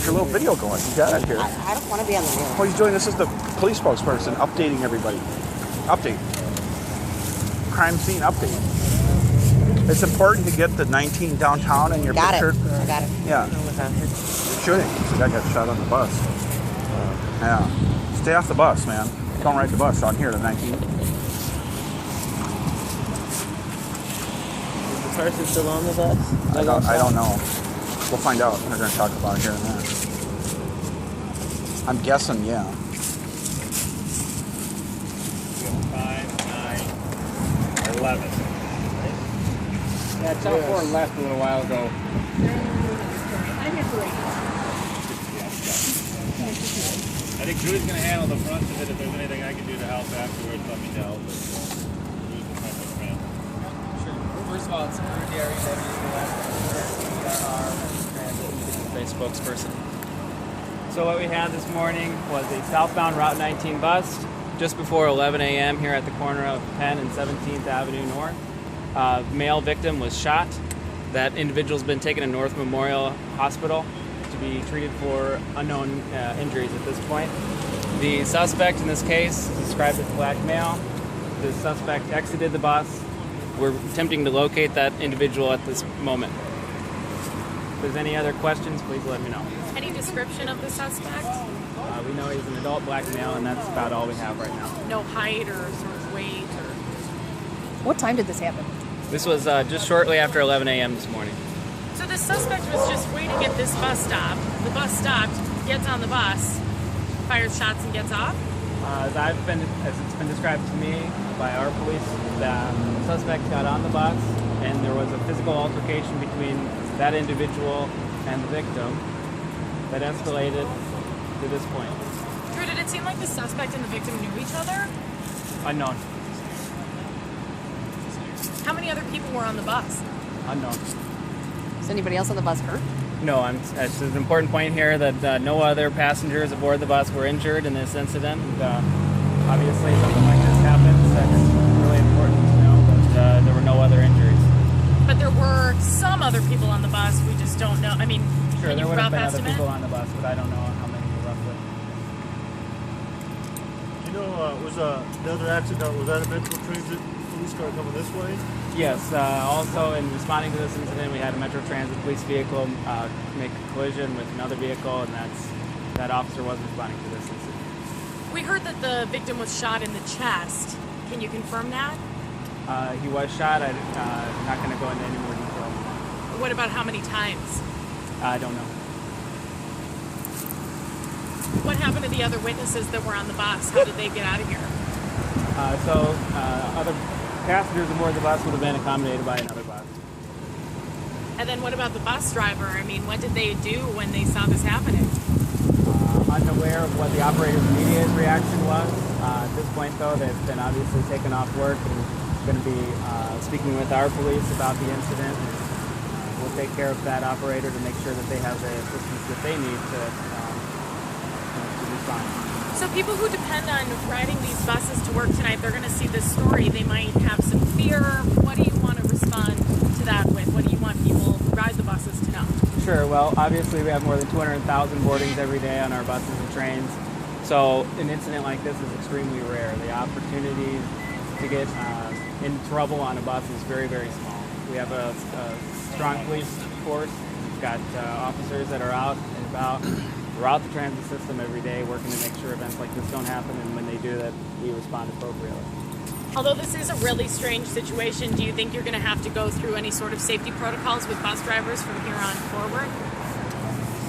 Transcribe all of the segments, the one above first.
Get your little video going. You got it here. I don't want to be on the video. What he's doing, this is the police spokesperson updating everybody. Update. Crime scene update. It's important to get the 19 downtown in your picture. I got it. Yeah. Shooting. The guy got shot on the bus. Yeah. Stay off the bus, man. Don't ride the bus on here, the 19. Is the person still on the bus? I don't know. We'll find out. We're going to talk about it here in a minute. I'm guessing, yeah. 5, 9, 11. Yeah, Channel 4 left a little while ago. I think Drew's going to handle the front of it. If there's anything I can do to help afterwards, let me know. But Drew's the front of the front. Sure. First of all, it's Transit spokesperson. So what we had this morning was a southbound Route 19 bus just before 11 a.m. here at the corner of Penn and 17th Avenue North. Male victim was shot. That individual's been taken to North Memorial Hospital to be treated for unknown injuries at this point. The suspect in this case is described as a black male. The suspect exited the bus. We're attempting to locate that individual at this moment. If there's any other questions, please let me know. Any description of the suspect? We know he's an adult black male, and that's about all we have right now. No height or sort of weight or... What time did this happen? This was just shortly after 11 a.m. this morning. So the suspect was just waiting at this bus stop. The bus stopped, gets on the bus, fires shots and gets off? As it's been described to me by our police, the suspect got on the bus and there was a physical altercation between that individual and the victim that escalated to this point. Drew, did it seem like the suspect and the victim knew each other? Unknown. How many other people were on the bus? Unknown. Is anybody else on the bus hurt? No, it's an important point here that no other passengers aboard the bus were injured in this incident. Obviously, something like this happens, and it's really important to know that there were no other injuries. But there were some other people on the bus, we just don't know. I mean, Sure, can there you would have rough been other estimate? people on the bus, but I don't know how many roughly. You know, was the other accident, was that a Metro Transit police car coming this way? Yes, also in responding to this incident, we had a Metro Transit police vehicle make a collision with another vehicle, and that officer was responding to this incident. We heard that the victim was shot in the chest. Can you confirm that? He was shot. I'm not going to go into any more detail. What about how many times? I don't know. What happened to the other witnesses that were on the bus? How did they get out of here? Other passengers aboard the bus would have been accommodated by another bus. And then what about the bus driver? I mean, what did they do when they saw this happening? Unaware of what the operator's immediate reaction was. At this point, though, they've been obviously taken off work and going to be speaking with our police about the incident. We'll take care of that operator to make sure that they have the assistance that they need to respond. So people who depend on riding these buses to work tonight, they're going to see this story. They might have some fear. What do you want to respond to that with? What do you want people who ride the buses to know? Sure. Well, obviously we have more than 200,000 boardings every day on our buses and trains. So an incident like this is extremely rare. The opportunity to get in trouble on a bus is very, very small. We have a strong police force. We've got officers that are out and about throughout the transit system every day working to make sure events like this don't happen, and when they do that, we respond appropriately. Although this is a really strange situation, do you think you're going to have to go through any sort of safety protocols with bus drivers from here on forward?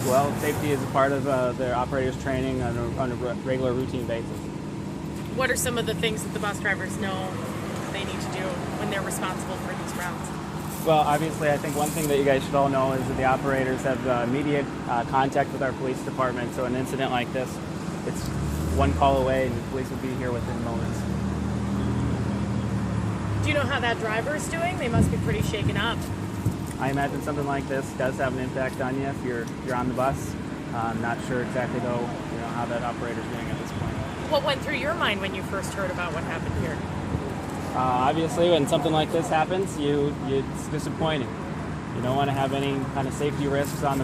Well, safety is a part of their operators' training on a regular routine basis. What are some of the things that the bus drivers know they need to do when they're responsible for these routes? Well, obviously, I think one thing that you guys should all know is that the operators have immediate contact with our police department. So an incident like this, it's one call away and the police will be here within moments. Do you know how that driver's doing? They must be pretty shaken up. I imagine something like this does have an impact on you if you're on the bus. I'm not sure exactly though, how that operator's doing at this point. What went through your mind when you first heard about what happened here? Obviously, when something like this happens, it's disappointing. You don't want to have any kind of safety risks on the